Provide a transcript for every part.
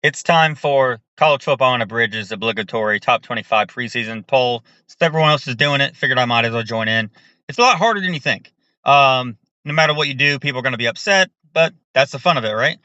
It's time for College Football Unabridged's obligatory top 25 preseason poll. Since everyone else is doing it, figured I might as well join in. It's a lot harder than you think. No matter what you do, people are going to be upset, but that's the fun of it, right?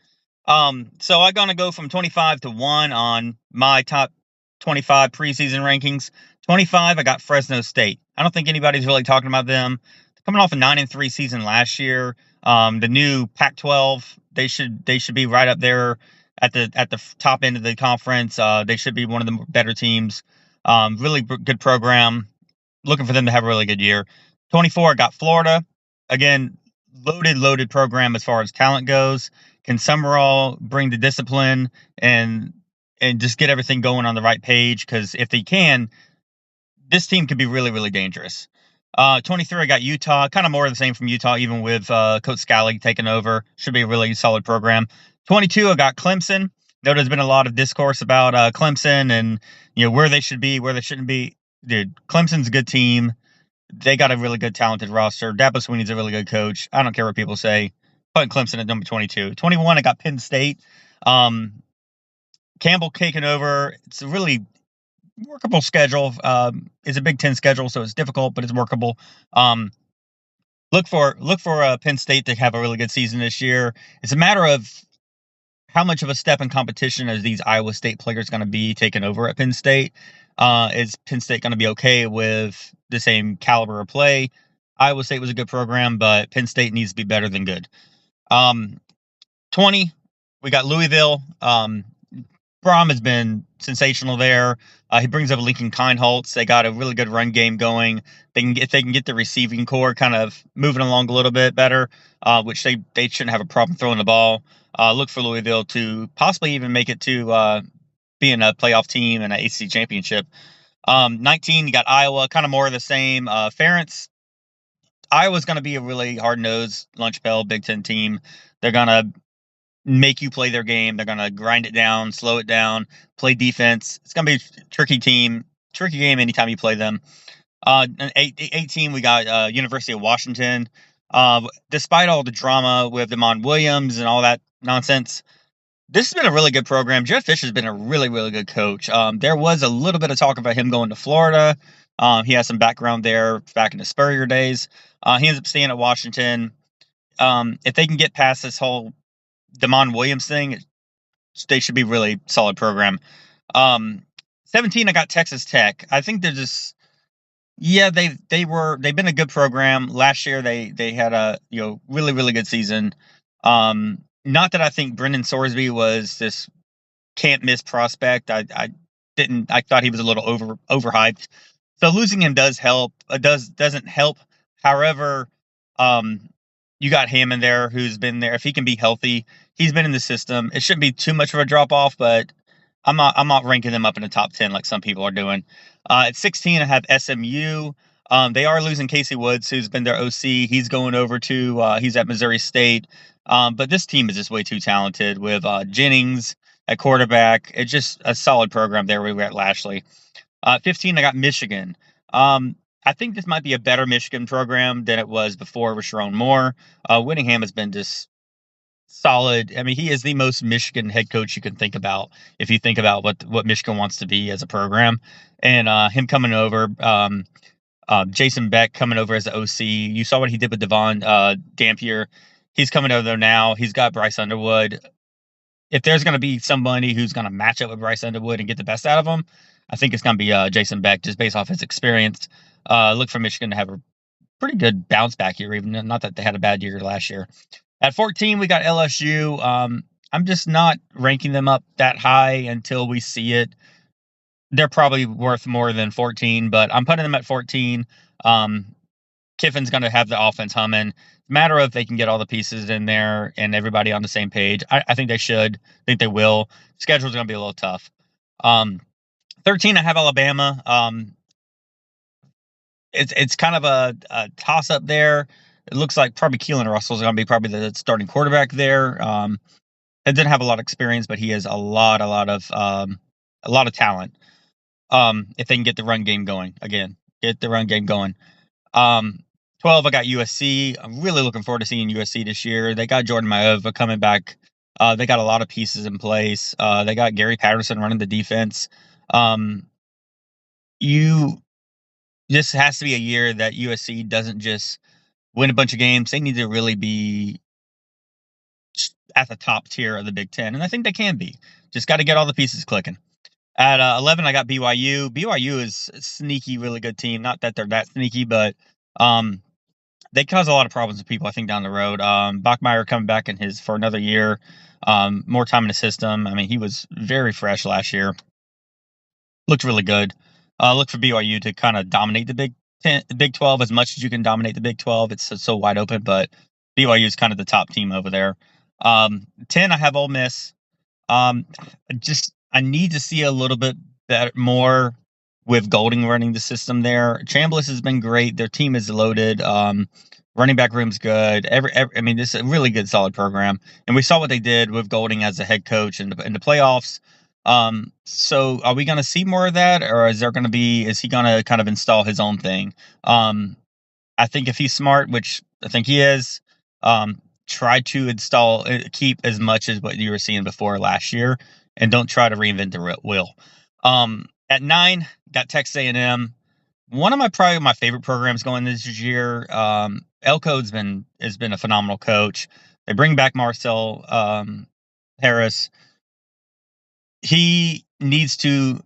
So I'm going to go from 25 to 1 on my top 25 preseason rankings. 25, I got Fresno State. I don't think anybody's really talking about them. Coming off a 9-3 season last year, the new Pac-12, they should be right up there at the top end of the conference. They should be one of the better teams. Really good program. Looking for them to have a really good year. 24, I got Florida. Again, loaded program as far as talent goes. Can Summerall bring the discipline and just get everything going on the right page? Because if they can, this team could be really dangerous. 23, I got Utah. Kind of more of the same from Utah, even with Coach Scally taking over. Should be a really solid program. 22, I got Clemson. Though there's been a lot of discourse about Clemson and where they should be, where they shouldn't be. Dude, Clemson's a good team. They got a really good, talented roster. Dabo Swinney's a really good coach. I don't care what people say. Putting Clemson at number 22. 21, I got Penn State. Campbell taking over. It's a really workable schedule. It's a Big Ten schedule, so it's difficult, but it's workable. Look for Penn State to have a really good season this year. It's a matter of how much of a step in competition is these Iowa State players going to be taking over at Penn State? Is Penn State going to be okay with the same caliber of play? Iowa State was a good program, but Penn State needs to be better than good. 20, we got Louisville. Brom has been sensational there. He brings up Lincoln Kindholtz. They got a really good run game going. If they can get the receiving core kind of moving along a little bit better, which they shouldn't have a problem throwing the ball. Look for Louisville to possibly even make it to being a playoff team and an ACC championship. 19, you got Iowa, kind of more of the same. Ferentz, Iowa's going to be a really hard-nosed lunch pail Big Ten team. They're going to make you play their game. They're going to grind it down, slow it down, play defense. It's going to be a tricky game anytime you play them. 18, we got University of Washington. Despite all the drama with Damon Williams and all that nonsense, this has been a really good program. Jeff Fish has been a really good coach. There was a little bit of talk about him going to Florida. He has some background there back in the Spurrier days. He ends up staying at Washington. If they can get past this whole Damon Williams thing, they should be really solid program. 17, I got Texas Tech. I think they're just, they've been a good program. Last year they had a really good season. Not that I think Brendan Sorsby was this can't miss prospect. I thought he was a little overhyped. So losing him doesn't help. However, you got Hammond there, who's been there. If he can be healthy, he's been in the system. It shouldn't be too much of a drop off, but I'm not ranking them up in the top 10 like some people are doing. At 16, I have SMU. They are losing Casey Woods, who's been their OC. He's going over to he's at Missouri State. But this team is just way too talented with Jennings at quarterback. It's just a solid program there. We were at Lashley. 15, I got Michigan. I think this might be a better Michigan program than it was before with Sharon Moore. Whittingham has been just solid. I mean, he is the most Michigan head coach you can think about if you think about what Michigan wants to be as a program. And him coming over, Jason Beck coming over as the OC. You saw what he did with Devon Dampier. He's coming over there now. He's got Bryce Underwood. If there's going to be somebody who's going to match up with Bryce Underwood and get the best out of him, I think it's going to be Jason Beck, just based off his experience. Look for Michigan to have a pretty good bounce back year, even not that they had a bad year last year. At 14, we got LSU. I'm just not ranking them up that high until we see it. They're probably worth more than 14, but I'm putting them at 14. Kiffin's going to have the offense humming. Matter of they can get all the pieces in there and everybody on the same page. I think they should. I think they will. Schedule's going to be a little tough. 13, I have Alabama. It's kind of a toss up there. It looks like probably Keelan Russell's going to be probably the starting quarterback there. He didn't have a lot of experience, but he has a lot of talent. If they can get the run game going again, 12, I got USC. I'm really looking forward to seeing USC this year. They got Jordan Maeva coming back They got a lot of pieces in place. They got Gary Patterson running the defense. Um, you This has to be a year that USC doesn't just win a bunch of games. They need to really be at the top tier of the Big Ten, and I think they can be. Just got to get all the pieces clicking. At 11, I got BYU. BYU is a sneaky, really good team. Not that they're that sneaky, but um, they cause a lot of problems with people, I think, down the road. Bachmeier coming back for another year, more time in the system. I mean, he was very fresh last year. Looked really good. Look for BYU to kind of dominate the Big 12 as much as you can dominate the Big 12. It's so wide open, but BYU is kind of the top team over there. 10, I have Ole Miss. Um, I need to see a little bit better, more with Golding running the system there. Chambliss has been great. Their team is loaded. Running back room's good. I mean, this is a really good, solid program. And we saw what they did with Golding as a head coach in the playoffs. So are we going to see more of that, or is he going to kind of install his own thing? I think if he's smart, which I think he is, try to keep as much as what you were seeing before last year, and don't try to reinvent the wheel. At 9, got Texas A&M. One of probably my favorite programs going this year. Elko has been a phenomenal coach. They bring back Marcel Harris. He needs to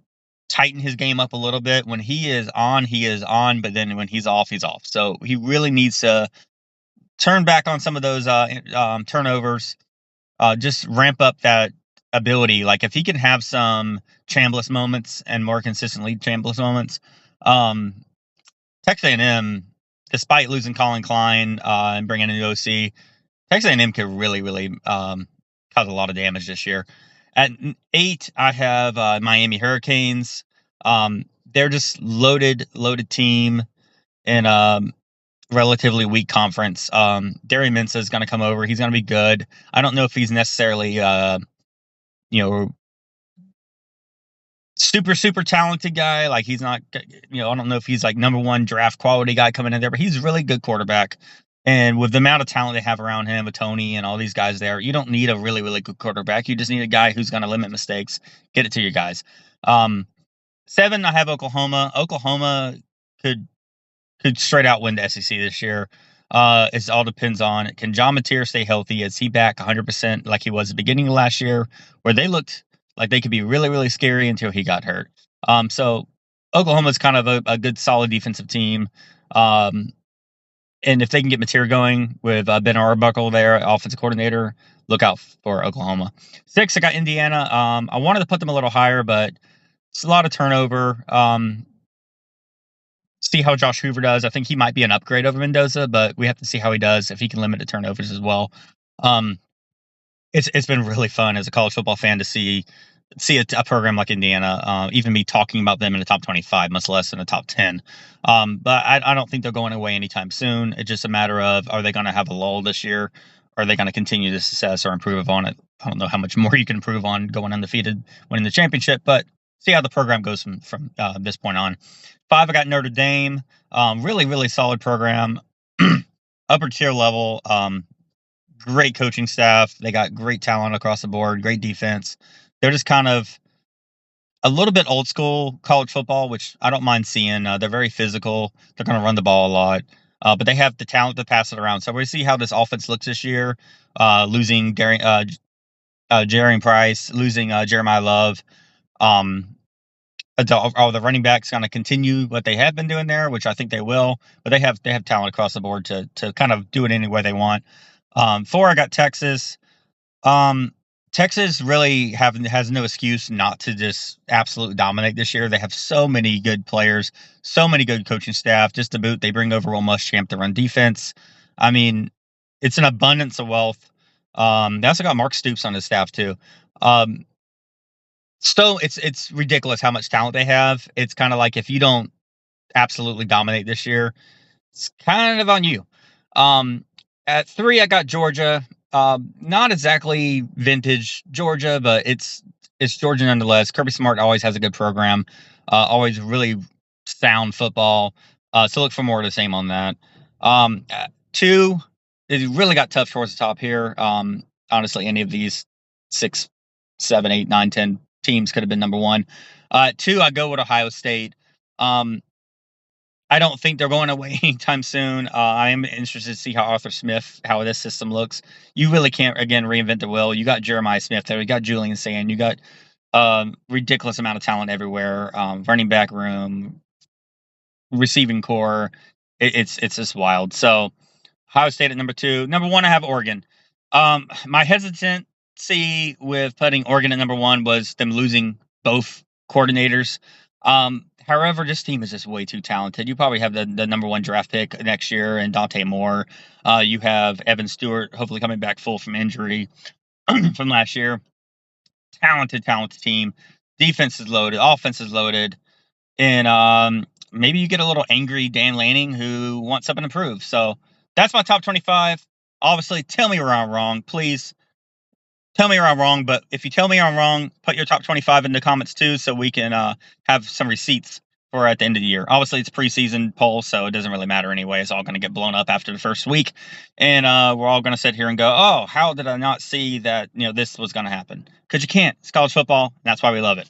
tighten his game up a little bit. When he is on, but then when he's off, he's off. So he really needs to turn back on some of those turnovers. Just ramp up that ability. Like if he can have some Chambliss moments and more consistently Chambliss moments, Texas A&M, despite losing Colin Klein and bringing in the OC, Texas A&M could really, really cause a lot of damage this year. At 8, I have Miami Hurricanes. They're just loaded team in a relatively weak conference. Darian Mensah is going to come over. He's going to be good. I don't know if he's necessarily, super talented guy. Like he's not, I don't know if he's like number 1 draft quality guy coming in there, but he's a really good quarterback. And with the amount of talent they have around him, with Tony and all these guys there, you don't need a really, really good quarterback. You just need a guy who's going to limit mistakes, get it to your guys. 7, I have Oklahoma. Oklahoma could straight out win the SEC this year. It all depends on, can John Mateer stay healthy? Is he back 100% like he was at the beginning of last year, where they looked like they could be really, really scary until he got hurt. So Oklahoma's kind of a good, solid defensive team. And if they can get Mateer going with Ben Arbuckle there, offensive coordinator, look out for Oklahoma. 6, I got Indiana. I wanted to put them a little higher, but it's a lot of turnover. See how Josh Hoover does. I think he might be an upgrade over Mendoza, but we have to see how he does, if he can limit the turnovers as well. It's been really fun as a college football fan to see a program like Indiana, even me talking about them in the top 25, much less in the top 10. But I don't think they're going away anytime soon. It's just a matter of, are they going to have a lull this year? Or are they going to continue the success or improve upon it? I don't know how much more you can improve on going undefeated, winning the championship, but see how the program goes from this point on. 5, I got Notre Dame. Really, really solid program. Upper tier level. Great coaching staff. They got great talent across the board. Great defense. They're just kind of a little bit old school college football, which I don't mind seeing. They're very physical. They're going to run the ball a lot. But they have the talent to pass it around. So we see how this offense looks this year. Losing Jarian Price, losing Jeremiah Love. The running backs going to continue what they have been doing there, which I think they will. But they have talent across the board to kind of do it any way they want. 4, I got Texas. Texas really has no excuse not to just absolutely dominate this year. They have so many good players, so many good coaching staff. Just to boot, they bring over Will Muschamp to run defense. I mean, it's an abundance of wealth. They also got Mark Stoops on his staff too. So it's ridiculous how much talent they have. It's kind of like, if you don't absolutely dominate this year, it's kind of on you. At 3, I got Georgia. Not exactly vintage Georgia, but it's Georgia nonetheless. Kirby Smart always has a good program. Always really sound football. So look for more of the same on that. 2, it really got tough towards the top here. Honestly, any of these 6, 7, 8, 9, 10 teams could have been number one. 2, I go with Ohio State. I don't think they're going away anytime soon. I am interested to see how Arthur Smith, how this system looks. You really can't, again, reinvent the wheel. You got Jeremiah Smith there. You got Julian Sand. You got ridiculous amount of talent everywhere. Running back room, receiving core. It's just wild. So Ohio State at number 2. Number 1, I have Oregon. My hesitancy with putting Oregon at number 1 was them losing both coordinators. However, this team is just way too talented. You probably have the number 1 draft pick next year and Dante Moore. You have Evan Stewart, hopefully coming back full from injury from last year. Talented team. Defense is loaded. Offense is loaded. And maybe you get a little angry Dan Lanning who wants something to prove. So that's my top 25. Obviously, tell me where I'm wrong. Please tell me where I'm wrong. But if you tell me I'm wrong, put your top 25 in the comments too, so we can have some receipts for at the end of the year. Obviously, it's preseason poll, so it doesn't really matter anyway. It's all going to get blown up after the first week, and we're all going to sit here and go, "Oh, how did I not see that? This was going to happen?" Because you can't. It's college football. And that's why we love it.